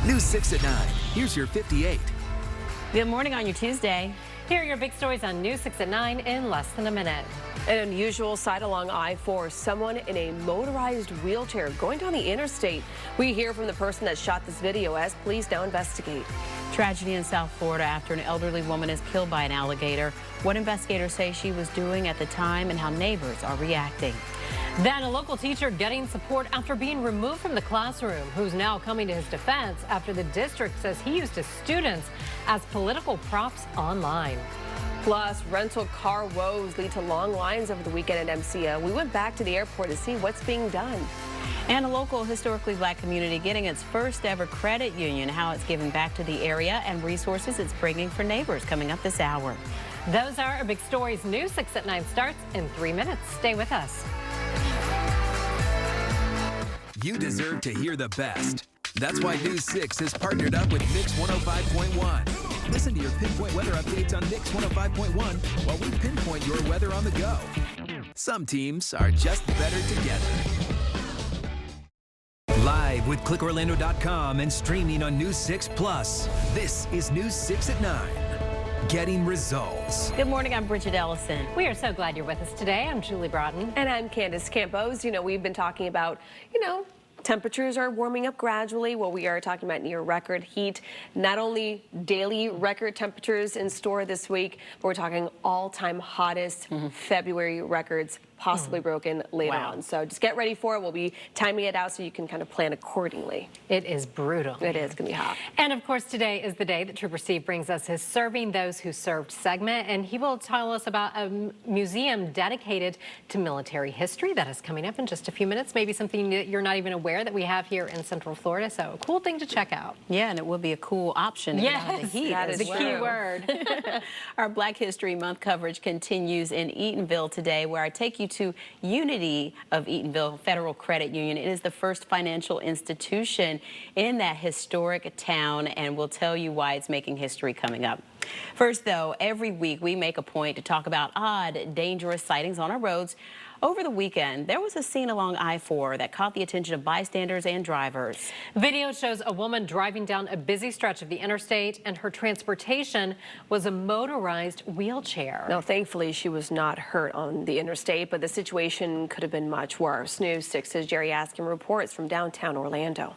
News 6 at 9. Here's your 58. Good morning on your Tuesday. Here are your big stories on News 6 at 9 in less than a minute. An unusual sight along I-4, someone in a motorized wheelchair going down the interstate. We hear from the person that shot this video as police now investigate. Tragedy in South Florida after an elderly woman is killed by an alligator. What investigators say she was doing at the time and how neighbors are reacting. Then a local teacher getting support after being removed from the classroom, who's now coming to his defense after the district says he used his students as political props online. Plus, rental car woes lead to long lines over the weekend at MCO. We went back to the airport to see what's being done. And a local historically black community getting its first ever credit union, how it's giving back to the area and resources it's bringing for neighbors coming up this hour. Those are our big stories. News 6 at 9 starts in 3 minutes. Stay with us. You deserve to hear the best. That's why News 6 has partnered up with Mix 105.1. Listen to your pinpoint weather updates on Mix 105.1 while we pinpoint your weather on the go. Some teams are just better together. Live with ClickOrlando.com and streaming on News 6 Plus. This is News 6 at 9. Getting results. Good morning, I'm Bridget Ellison. We are so glad you're with us today. I'm Julie Broughton. And I'm Candace Campos. You know, we've been talking about, temperatures are warming up gradually. Well, we are talking about near record heat. Not only daily record temperatures in store this week, but we're talking all-time hottest February records possibly broken later on. So just get ready for it. We'll be timing it out so you can kind of plan accordingly. It is brutal. It is going to be hot. And of course, today is the day that Trooper Steve brings us his Serving Those Who Served segment, and he will tell us about a museum dedicated to military history that is coming up in just a few minutes. Maybe something that you're not even aware that we have here in Central Florida. So a cool thing to check out. Yeah, and it will be a cool option to get out of the heat. That is the key word. Our Black History Month coverage continues in Eatonville today, where I take you to Unity of Eatonville Federal Credit Union. It is the first financial institution in that historic town, and we'll tell you why it's making history coming up. First, though, every week we make a point to talk about odd, dangerous sightings on our roads. Over the weekend, there was a scene along I-4 that caught the attention of bystanders and drivers. Video shows a woman driving down a busy stretch of the interstate, and her transportation was a motorized wheelchair. Now, thankfully, she was not hurt on the interstate, but the situation could have been much worse. News 6's Jerry Askin reports from downtown Orlando.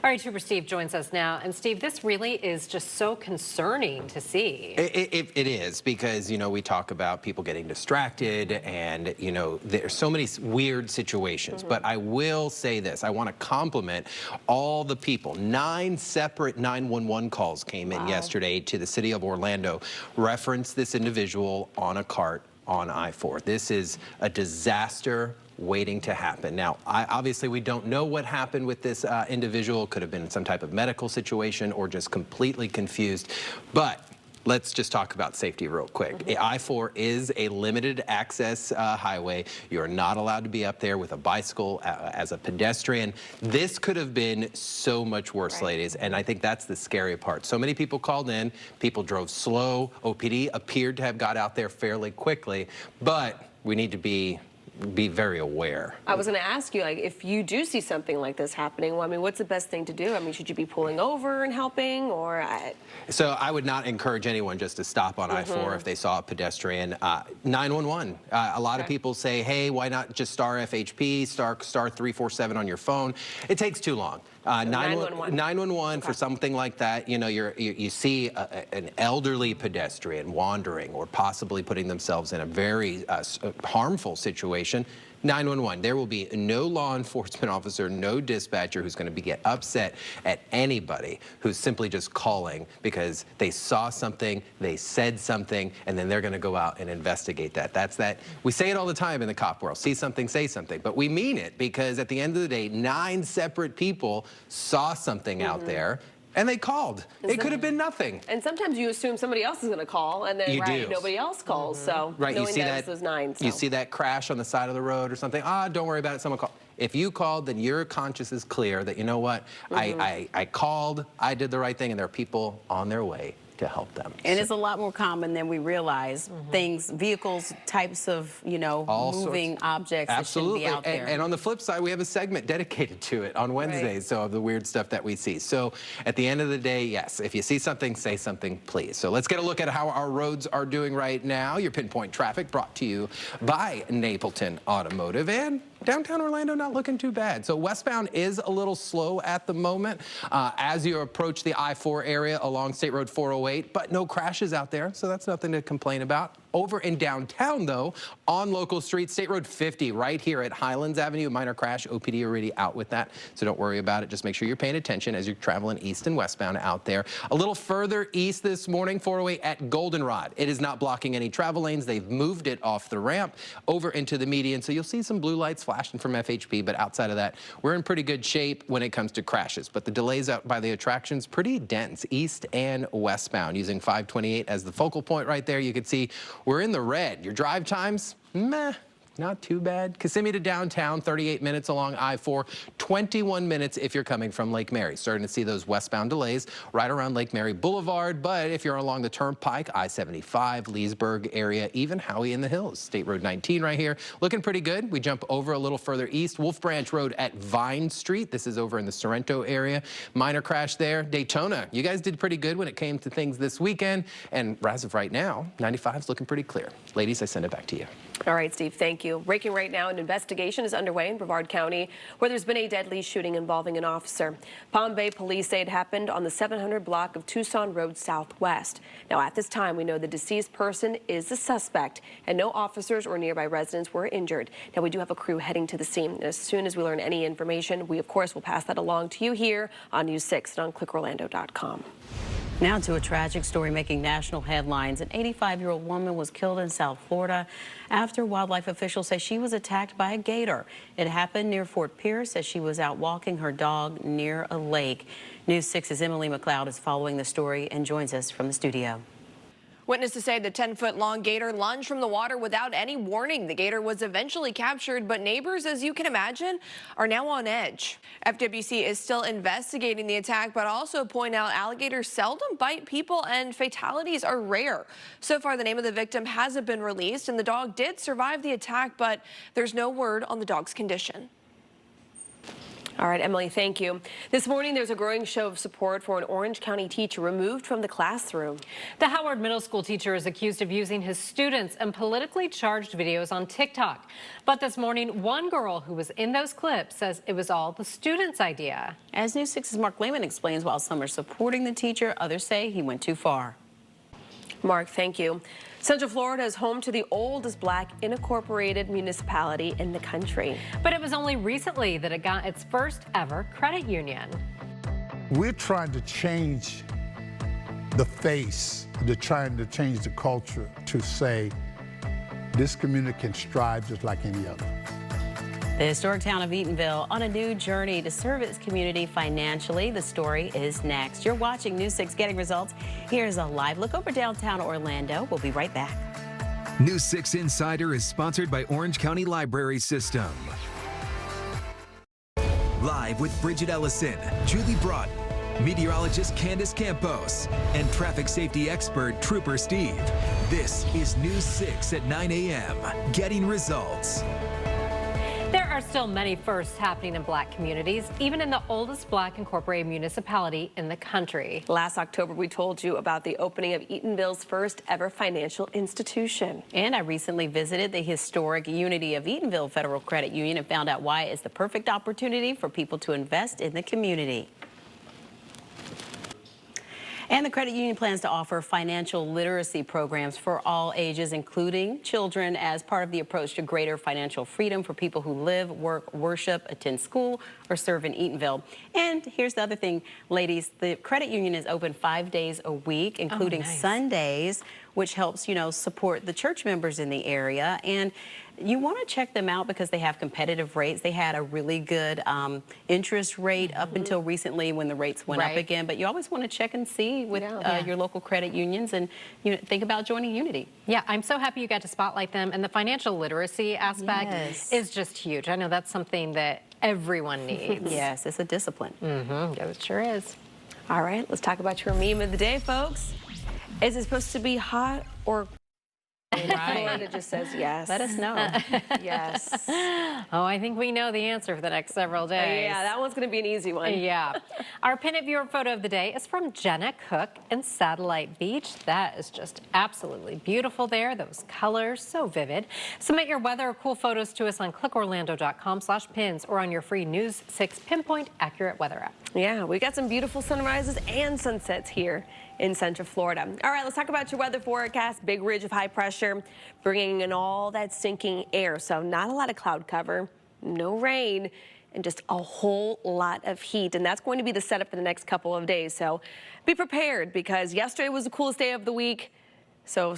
All right, Trooper Steve joins us now. And Steve, this really is just so concerning to see. It is, because, we talk about people getting distracted and, there's so many weird situations. But I will say this. I want to compliment all the people. 9 separate 911 calls came in yesterday to the city of Orlando. Reference this individual on a cart on I-4. This is a disaster waiting to happen. Now, obviously, we don't know what happened with this individual. Could have been some type of medical situation or just completely confused. But let's just talk about safety real quick. I-4 is a limited access highway. You're not allowed to be up there with a bicycle as a pedestrian. This could have been so much worse, ladies, and I think that's the scary part. So many people called in. People drove slow. OPD appeared to have got out there fairly quickly, but we need to be very aware. I was going to ask you, if you do see something like this happening, what's the best thing to do? Should you be pulling over and helping, or? So I would not encourage anyone just to stop on I-4 if they saw a pedestrian. 911. A lot of people say, hey, why not just star FHP, star 347 on your phone? It takes too long. 911 for something like that. You see an elderly pedestrian wandering or possibly putting themselves in a very harmful situation. 911. There will be no law enforcement officer, no dispatcher who's going to get upset at anybody who's simply just calling because they saw something, they said something, and then they're going to go out and investigate that. That's that. We say it all the time in the cop world. See something, say something. But we mean it, because at the end of the day, 9 separate people saw something out there. And they called. It could have been nothing. And sometimes you assume somebody else is going to call, and then nobody else calls. So you see that those 9. You see that crash on the side of the road or something. Don't worry about it. Someone called. If you called, then your conscience is clear that, you know what, I called, I did the right thing, and there are people on their way to help them. And it's a lot more common than we realize. Things, vehicles, types of, All moving objects that shouldn't be out there. And on the flip side, we have a segment dedicated to it on Wednesdays, so of the weird stuff that we see. So at the end of the day, yes, if you see something, say something, please. So let's get a look at how our roads are doing right now. Your Pinpoint Traffic brought to you by Napleton Automotive, and downtown Orlando not looking too bad. So westbound is a little slow at the moment as you approach the I-4 area along State Road 408, but no crashes out there, so that's nothing to complain about. Over in downtown, though, on local streets, State Road 50 right here at Highlands Avenue, minor crash. OPD already out with that, so don't worry about it. Just make sure you're paying attention as you're traveling east and westbound out there. A little further east this morning, 408 at Goldenrod. It is not blocking any travel lanes. They've moved it off the ramp over into the median, so you'll see some blue lights flashing from FHP, but outside of that, we're in pretty good shape when it comes to crashes. But the delays out by the attractions, pretty dense, east and westbound. Using 528 as the focal point right there, you can see we're in the red. Your drive times, meh. Not too bad. Kissimmee to downtown, 38 minutes along I-4, 21 minutes if you're coming from Lake Mary. Starting to see those westbound delays right around Lake Mary Boulevard, but if you're along the Turnpike, I-75, Leesburg area, even Howey in the Hills. State Road 19 right here, looking pretty good. We jump over a little further east, Wolf Branch Road at Vine Street. This is over in the Sorrento area. Minor crash there. Daytona, you guys did pretty good when it came to things this weekend, and as of right now, 95 is looking pretty clear. Ladies, I send it back to you. All right, Steve, thank you. Breaking right now, an investigation is underway in Brevard County where there's been a deadly shooting involving an officer. Palm Bay police say it happened on the 700 block of Tucson Road Southwest. Now, at this time, we know the deceased person is a suspect and no officers or nearby residents were injured. Now, we do have a crew heading to the scene. And as soon as we learn any information, we, of course, will pass that along to you here on News 6 and on clickorlando.com. Now to a tragic story making national headlines. An 85-year-old woman was killed in South Florida after wildlife officials say she was attacked by a gator. It happened near Fort Pierce as she was out walking her dog near a lake. News 6's Emily McLeod is following the story and joins us from the studio. Witnesses say the 10-foot-long gator lunged from the water without any warning. The gator was eventually captured, but neighbors, as you can imagine, are now on edge. FWC is still investigating the attack, but also point out alligators seldom bite people and fatalities are rare. So far, the name of the victim hasn't been released, and the dog did survive the attack, but there's no word on the dog's condition. All right, Emily, thank you. This morning, there's a growing show of support for an Orange County teacher removed from the classroom. The Howard Middle School teacher is accused of using his students in politically charged videos on TikTok. But this morning, one girl who was in those clips says it was all the students' idea. As News 6's Mark Lehman explains, while some are supporting the teacher, others say he went too far. Mark, thank you. Central Florida is home to the oldest black unincorporated municipality in the country. But it was only recently that it got its first ever credit union. We're trying to change the face, they're trying to change the culture to say this community can strive just like any other. The historic town of Eatonville on a new journey to serve its community financially. The story is next. You're watching News 6 Getting Results. Here's a live look over downtown Orlando. We'll be right back. News 6 Insider is sponsored by Orange County Library System. Live with Bridget Ellison, Julie Broughton, meteorologist Candace Campos, and traffic safety expert Trooper Steve. This is News 6 at 9 a.m. Getting Results. There are still many firsts happening in black communities, even in the oldest black incorporated municipality in the country. Last October, we told you about the opening of Eatonville's first ever financial institution. And I recently visited the historic Unity of Eatonville Federal Credit Union and found out why it's the perfect opportunity for people to invest in the community. And the credit union plans to offer financial literacy programs for all ages, including children, as part of the approach to greater financial freedom for people who live, work, worship, attend school, or serve in Eatonville. And here's the other thing, ladies, the credit union is open 5 days a week, including Sundays, which helps, support the church members in the area. And you want to check them out because they have competitive rates. They had a really good interest rate up until recently when the rates went up again. But you always want to check and see with your local credit unions and think about joining Unity. Yeah, I'm so happy you got to spotlight them. And the financial literacy aspect is just huge. I know that's something that everyone needs. Yes, it's a discipline. Yeah, it sure is. All right, let's talk about your meme of the day, folks. Is it supposed to be hot or Right. Florida just says yes. Let us know. Yes. Oh, I think we know the answer for the next several days. Yeah, that one's going to be an easy one. Yeah. Our Pin-It Viewer photo of the day is from Jenna Cook in Satellite Beach. That is just absolutely beautiful there. Those colors, so vivid. Submit your weather or cool photos to us on clickorlando.com/pins or on your free News 6 Pinpoint Accurate Weather app. Yeah, we got some beautiful sunrises and sunsets here in Central Florida. All right, let's talk about your weather forecast. Big ridge of high pressure bringing in all that sinking air. So not a lot of cloud cover, no rain, and just a whole lot of heat. And that's going to be the setup for the next couple of days. So be prepared, because yesterday was the coolest day of the week. So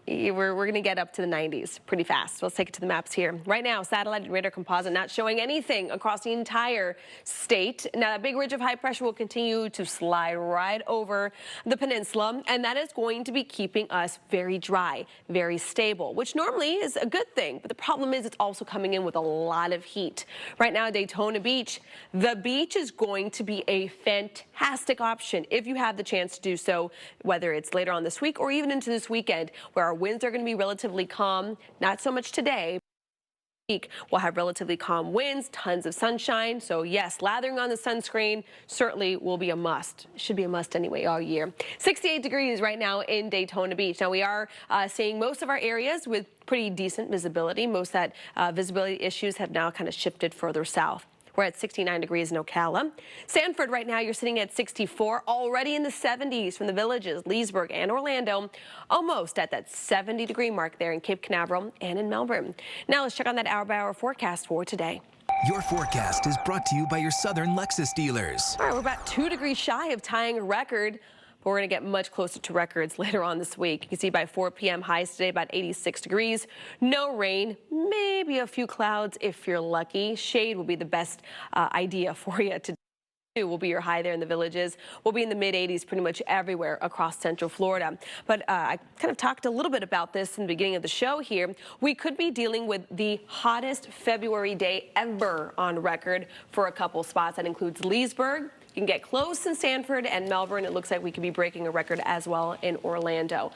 we're going to get up to the 90s pretty fast. So let's take it to the maps here. Right now, satellite and radar composite not showing anything across the entire state. Now, that big ridge of high pressure will continue to slide right over the peninsula, and that is going to be keeping us very dry, very stable, which normally is a good thing. But the problem is it's also coming in with a lot of heat. Right now, Daytona Beach, the beach is going to be a fantastic option if you have the chance to do so, whether it's later on this week or even into this weekend, where our winds are going to be relatively calm. Not so much today. We'll have relatively calm winds, tons of sunshine. So yes, lathering on the sunscreen certainly will be a must. Should be a must anyway all year. 68 degrees right now in Daytona Beach. Now we are seeing most of our areas with pretty decent visibility. Most of that visibility issues have now kind of shifted further south. We're at 69 degrees in Ocala. Sanford right now, you're sitting at 64, already in the 70s from the Villages, Leesburg, and Orlando, almost at that 70-degree mark there in Cape Canaveral and in Melbourne. Now let's check on that hour-by-hour forecast for today. Your forecast is brought to you by your Southern Lexus dealers. All right, we're about 2 degrees shy of tying a record, but we're going to get much closer to records later on this week. You can see by 4 p.m. highs today about 86 degrees. No rain, maybe a few clouds if you're lucky. Shade will be the best idea for you today. Will be your high there in the Villages. We'll be in the mid-80s pretty much everywhere across Central Florida. But I kind of talked a little bit about this in the beginning of the show here. We could be dealing with the hottest February day ever on record for a couple spots. That includes Leesburg. You can get close in Sanford and Melbourne. It looks like we could be breaking a record as well in Orlando.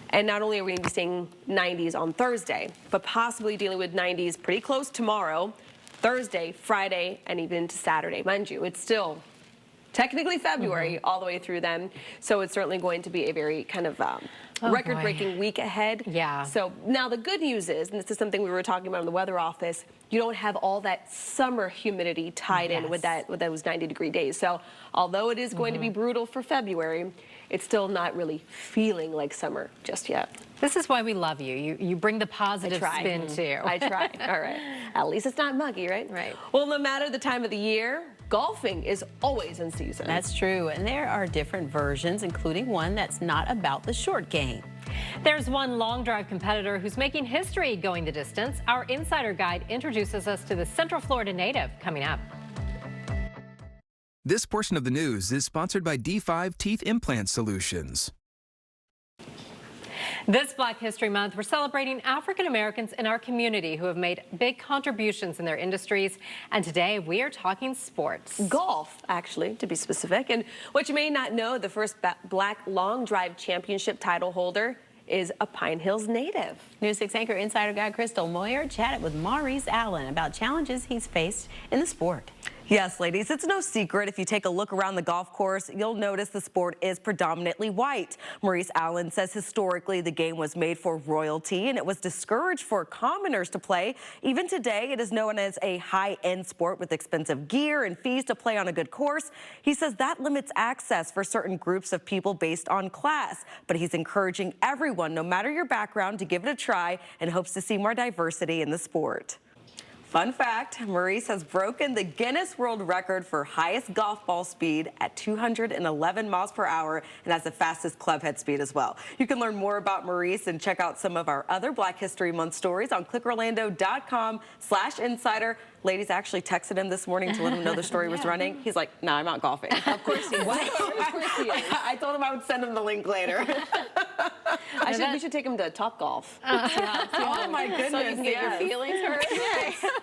And not only are we going to be seeing 90s on Thursday, but possibly dealing with 90s pretty close tomorrow, Thursday, Friday, and even to Saturday. Mind you, it's still technically February all the way through then. So it's certainly going to be a very kind of record-breaking week ahead. Yeah. So now the good news is, and this is something we were talking about in the weather office, you don't have all that summer humidity tied in with those 90-degree days. So although it is going to be brutal for February, it's still not really feeling like summer just yet. This is why we love you. You bring the positive spin too. I try. All right. At least it's not muggy, right? Right. Well, no matter the time of the year, golfing is always in season. That's true, and there are different versions, including one that's not about the short game. There's one long drive competitor who's making history going the distance. Our Insider Guide introduces us to the Central Florida native coming up. This portion of the news is sponsored by D5 Teeth Implant Solutions. This Black History Month, we're celebrating African Americans in our community who have made big contributions in their industries. And today we are talking sports. Golf, actually, to be specific. And what you may not know, the first Black Long Drive Championship title holder is a Pine Hills native. News 6 anchor Insider Guy Crystal Moyer chatted with Maurice Allen about challenges he's faced in the sport. Yes, ladies, it's no secret. If you take a look around the golf course, you'll notice the sport is predominantly white. Maurice Allen says historically the game was made for royalty and it was discouraged for commoners to play. Even today, it is known as a high-end sport with expensive gear and fees to play on a good course. He says that limits access for certain groups of people based on class. But he's encouraging everyone, no matter your background, to give it a try and hopes to see more diversity in the sport. Fun fact, Maurice has broken the Guinness World Record for highest golf ball speed at 211 miles per hour and has the fastest club head speed as well. You can learn more about Maurice and check out some of our other Black History Month stories on clickorlando.com/insider. Ladies actually texted him this morning to let him know the story was running. He's like, no, I'm out golfing. Of course he is. I told him I would send him the link later. We should take him to Topgolf. Oh my goodness. So you can get your feelings hurt.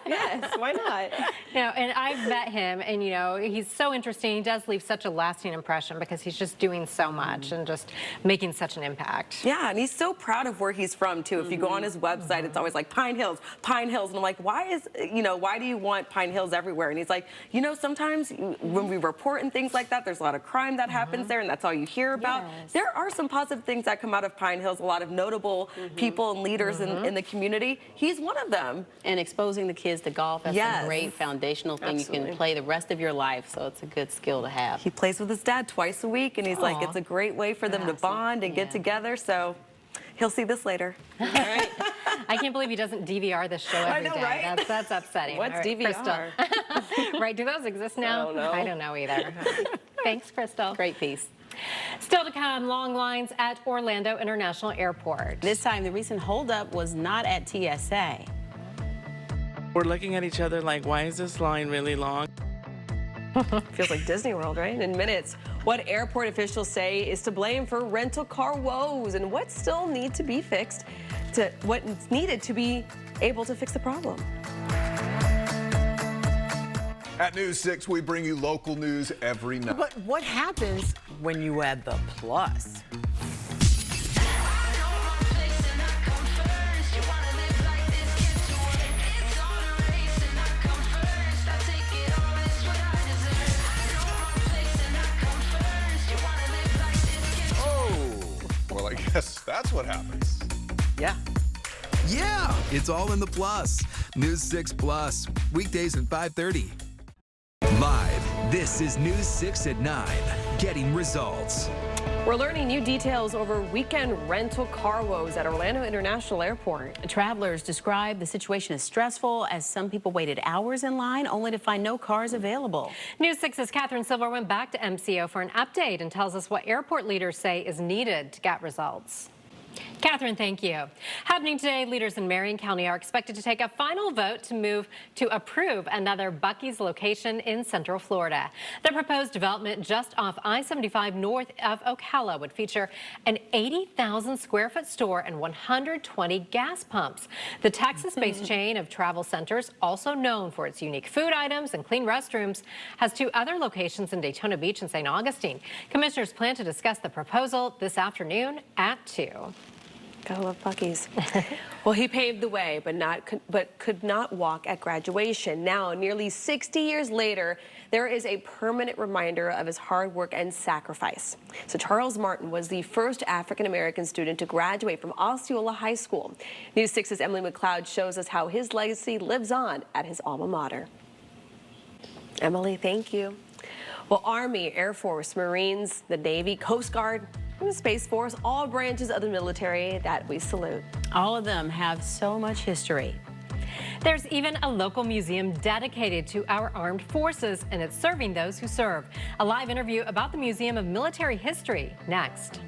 Yes, why not? And I've met him, and he's so interesting. He does leave such a lasting impression because he's just doing so much and just making such an impact. Yeah, and he's so proud of where he's from too. If you go on his website, it's always like Pine Hills, and I'm like, why do you want Pine Hills everywhere? And he's like, sometimes when we report and things like that, there's a lot of crime that happens there, and that's all you hear about. Yes. There are some positive things that come out of Pine Hills, a lot of notable people and leaders in the community. He's one of them. And exposing the kids to golf, that's a great foundational thing you can play the rest of your life, so it's a good skill to have. He plays with his dad twice a week, and he's like, it's a great way for them to bond and get together, so he'll see this later. All right. I can't believe he doesn't DVR this show every day. Right? That's upsetting. What's DVR? Crystal. Right, do those exist now? I don't know. I don't know either. Thanks, Crystal. Great piece. Still to come, long lines at Orlando International Airport. This time, the recent holdup was not at TSA. We're looking at each other like, why is this line really long? Feels like Disney World, right? In minutes, what airport officials say is to blame for rental car woes and what still need to be fixed, what's needed to be able to fix the problem. At News 6, we bring you local news every night. But what happens when you add the plus? Well, I guess that's what happens. Yeah. Yeah, it's all in the plus. News 6 Plus, weekdays at 5:30. Live, this is News 6 at 9, getting results. We're learning new details over weekend rental car woes at Orlando International Airport. Travelers describe the situation as stressful as some people waited hours in line only to find no cars available. News 6's Catherine Silver went back to MCO for an update and tells us what airport leaders say is needed to get results. Catherine, thank you. Happening today, leaders in Marion County are expected to take a final vote to approve another Buc-ee's location in Central Florida. The proposed development just off I-75 north of Ocala would feature an 80,000 square foot store and 120 gas pumps. The Texas-based chain of travel centers, also known for its unique food items and clean restrooms, has 2 other locations in Daytona Beach and St. Augustine. Commissioners plan to discuss the proposal this afternoon at 2. Gotta love Buc-ee's. Well, he paved the way, but could not walk at graduation. Now, nearly 60 years later, there is a permanent reminder of his hard work and sacrifice. So Charles Martin was the first African-American student to graduate from Osceola High School. News 6's Emily McLeod shows us how his legacy lives on at his alma mater. Emily, thank you. Well, Army, Air Force, Marines, the Navy, Coast Guard, and the Space Force, all branches of the military that we salute. All of them have so much history. There's even a local museum dedicated to our armed forces, and it's serving those who serve. A live interview about the Museum of Military History next.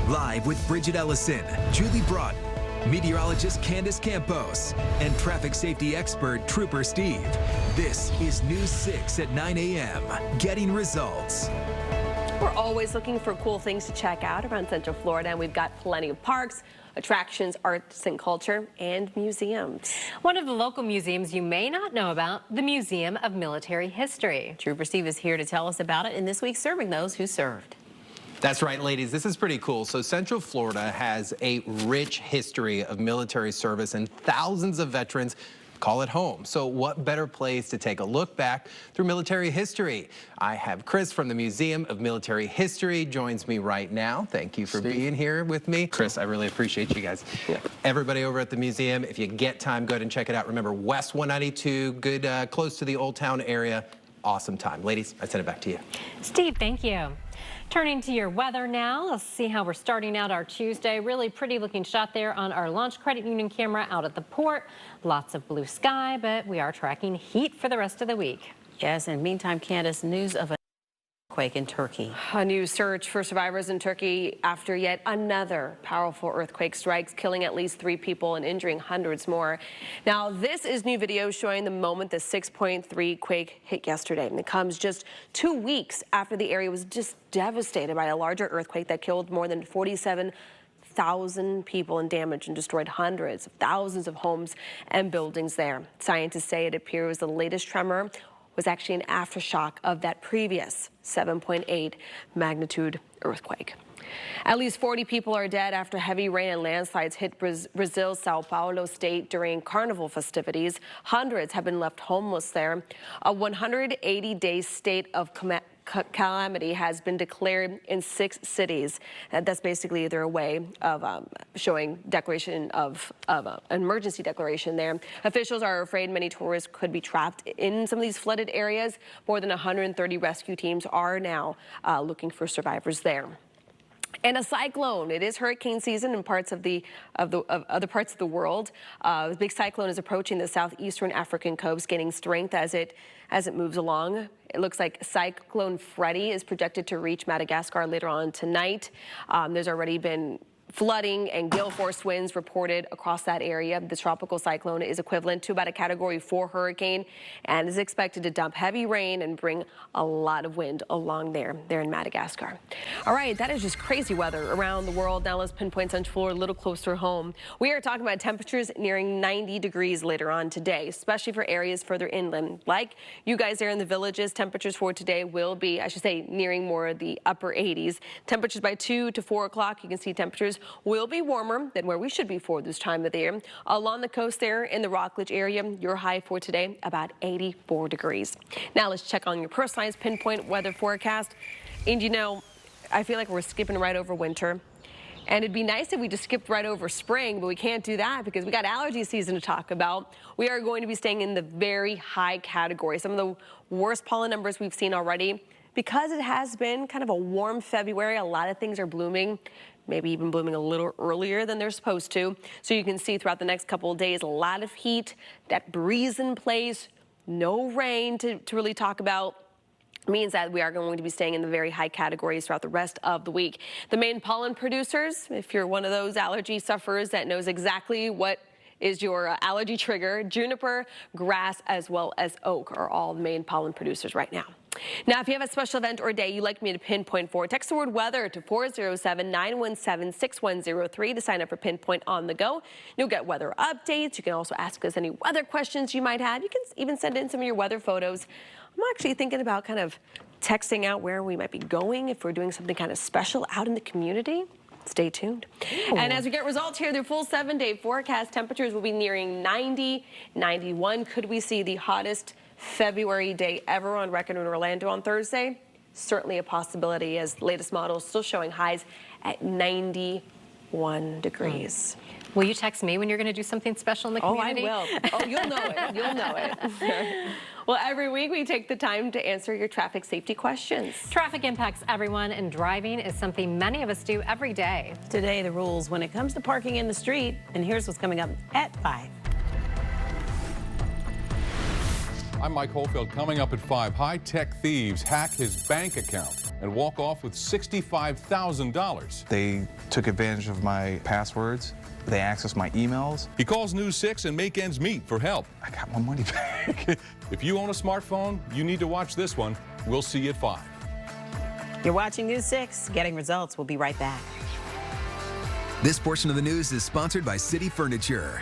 Live with Bridget Ellison, Julie Broughton, meteorologist Candace Campos, and traffic safety expert Trooper Steve. This is News 6 at 9 a.m., getting results. We're always looking for cool things to check out around Central Florida, and we've got plenty of parks, attractions, arts and culture, and museums. One of the local museums you may not know about, the Museum of Military History. Trooper Steve is here to tell us about it in this week's Serving Those Who Served. That's right, ladies. This is pretty cool. So Central Florida has a rich history of military service, and thousands of veterans call it home. So what better place to take a look back through military history? I have Chris from the Museum of Military History joins me right now. Thank you for being here with me. Chris, I really appreciate you guys. Yeah. Everybody over at the museum, if you get time, go ahead and check it out. Remember, West 192, good, close to the Old Town area. Awesome time. Ladies, I send it back to you. Steve, thank you. Turning to your weather now, let's see how we're starting out our Tuesday. Really pretty looking shot there on our Launch Credit Union camera out at the port. Lots of blue sky, but we are tracking heat for the rest of the week. Yes, and meantime, Candace, news of a Quake in Turkey. A new search for survivors in Turkey after yet another powerful earthquake strikes, killing at least 3 people and injuring hundreds more. Now, this is new video showing the moment the 6.3 quake hit yesterday. And it comes just 2 weeks after the area was just devastated by a larger earthquake that killed more than 47,000 people and damaged and destroyed hundreds of thousands of homes and buildings there. Scientists say it appears the latest tremor was actually an aftershock of that previous 7.8 magnitude earthquake. At least 40 people are dead after heavy rain and landslides hit Brazil's Sao Paulo state during carnival festivities. Hundreds have been left homeless there. A 180-day state of calamity has been declared in 6 cities. That's basically their way of showing declaration of an emergency declaration there. Officials are afraid many tourists could be trapped in some of these flooded areas. More than 130 rescue teams are now looking for survivors there. And a cyclone. It is hurricane season in parts of other parts of the world. The big cyclone is approaching the southeastern African coast, gaining strength as it moves along. It looks like Cyclone Freddy is projected to reach Madagascar later on tonight. There's already been flooding and gale force winds reported across that area. The tropical cyclone is equivalent to about a Category 4 hurricane and is expected to dump heavy rain and bring a lot of wind along there in Madagascar. All right, that is just crazy weather around the world. Now let's pinpoint Central Florida a little closer home. We are talking about temperatures nearing 90 degrees later on today, especially for areas further inland. Like you guys there in the villages, temperatures for today will be, I should say, nearing more of the upper 80s. Temperatures by 2 to 4 o'clock, you can see temperatures will be warmer than where we should be for this time of the year. Along the coast there in the Rockledge area, your high for today about 84 degrees. Now let's check on your personalized pinpoint weather forecast. And you know, I feel like we're skipping right over winter. And it'd be nice if we just skipped right over spring, but we can't do that because we got allergy season to talk about. We are going to be staying in the very high category. Some of the worst pollen numbers we've seen already. Because it has been kind of a warm February, a lot of things are blooming, maybe even blooming a little earlier than they're supposed to. So you can see throughout the next couple of days, a lot of heat, that breeze in place, no rain to really talk about. Means that we are going to be staying in the very high categories throughout the rest of the week. The main pollen producers, if you're one of those allergy sufferers that knows exactly what is your allergy trigger, juniper, grass, as well as oak are all the main pollen producers right now. Now, if you have a special event or day you'd like me to pinpoint for, text the word weather to 407-917-6103 to sign up for Pinpoint on the Go. You'll get weather updates. You can also ask us any weather questions you might have. You can even send in some of your weather photos. I'm actually thinking about kind of texting out where we might be going if we're doing something kind of special out in the community. Stay tuned. Ooh. And as we get results here, the full 7-day forecast, temperatures will be nearing 90, 91. Could we see the hottest February day ever on record in Orlando on Thursday? Certainly a possibility, as the latest models still showing highs at 91 degrees. Will you text me when you're going to do something special in the community? Oh, I will. Oh, you'll know it. You'll know it. Well, every week we take the time to answer your traffic safety questions. Traffic impacts everyone, and driving is something many of us do every day. Today, the rules when it comes to parking in the street, and here's what's coming up at 5. I'm Mike Holfield. Coming up at 5, high-tech thieves hack his bank account and walk off with $65,000. They took advantage of my passwords. They accessed my emails. He calls News 6 and make ends meet for help. I got my money back. If you own a smartphone, you need to watch this one. We'll see you at 5. You're watching News 6. Getting results. We'll be right back. This portion of the news is sponsored by City Furniture.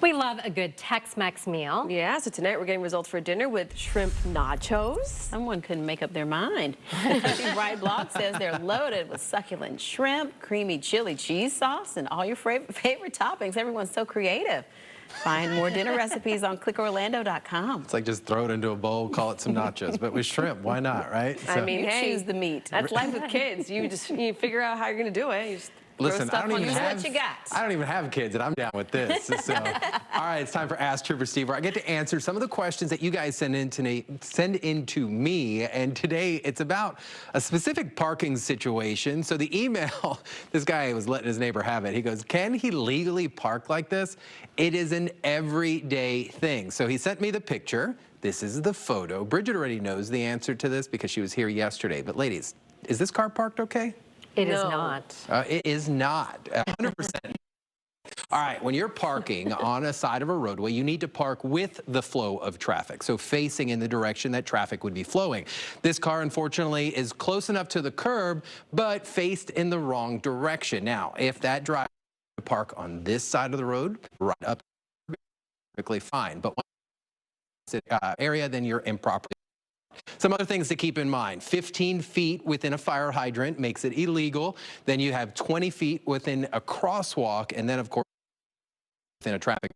We love a good Tex-Mex meal. Yeah, so tonight we're getting results for dinner with shrimp nachos. Someone couldn't make up their mind. Bright Block says they're loaded with succulent shrimp, creamy chili cheese sauce, and all your favorite toppings. Everyone's so creative. Find more dinner recipes on clickorlando.com. It's like just throw it into a bowl, call it some nachos, but with shrimp, why not, right? I mean, you hey, choose the meat. That's life with kids. You figure out how you're going to do it. You just Listen, I don't even have kids, and I'm down with this. So, all right, it's time for Ask Trooper Steve, where I get to answer some of the questions that you guys send in to me. And today, it's about a specific parking situation. So the email, this guy was letting his neighbor have it. He goes, can he legally park like this? It is an everyday thing. So he sent me the picture. This is the photo. Bridget already knows the answer to this because she was here yesterday. But ladies, is this car parked okay? It is not. It is not. 100%. All right, when you're parking on a side of a roadway, you need to park with the flow of traffic, so facing in the direction that traffic would be flowing. This car, unfortunately, is close enough to the curb, but faced in the wrong direction. Now, if that driver park on this side of the road, right up, perfectly fine. But once it's area, then you're improperly. Some other things to keep in mind: 15 feet within a fire hydrant makes it illegal. Then you have 20 feet within a crosswalk, and then, of course, within a traffic.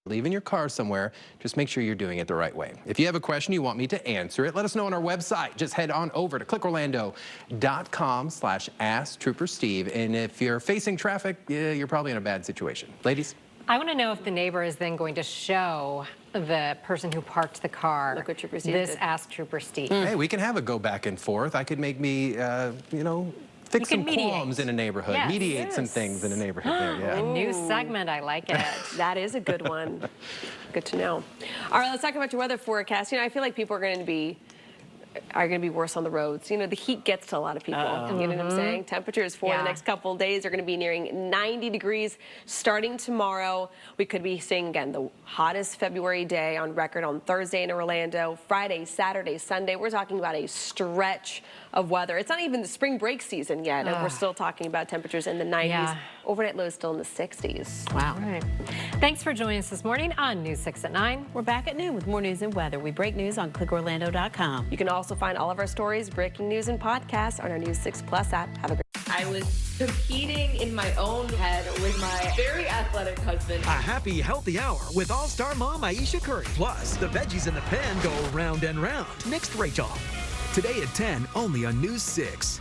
Leaving your car somewhere, just make sure you're doing it the right way. If you have a question you want me to answer it, let us know on our website. Just head on over to clickorlando.com/AskTrooperSteve. And if you're facing traffic, you're probably in a bad situation. Ladies? I want to know if the neighbor is then going to show the person who parked the car Look what Trooper Steve this did. Ask Trooper Steve. Hey, we can have a go back and forth. I could make me, you know, fix some qualms in a neighborhood, Yes. mediate some things in a neighborhood there, yeah. A new segment, I like it. That is a good one. Good to know. All right, let's talk about your weather forecast. You know, I feel like people are going to be worse on the roads. You know, the heat gets to a lot of people. You know what I'm saying? Temperatures for the next couple of days are going to be nearing 90 degrees starting tomorrow. We could be seeing, again, the hottest February day on record on Thursday in Orlando, Friday, Saturday, Sunday. We're talking about a stretch of weather. It's not even the spring break season yet, and we're still talking about temperatures in the 90s. Yeah. Overnight lows still in the 60s. Wow. All right. Thanks for joining us this morning on News 6 at 9. We're back at noon with more news and weather. We break news on clickorlando.com. You can also find all of our stories, breaking news, and podcasts on our News 6 Plus app. Have a great I was competing in my own head with my very athletic husband. A happy, healthy hour with all-star mom Aisha Curry. Plus, the veggies in the pan go round and round. Next, Rachel. Today at 10, only on News 6.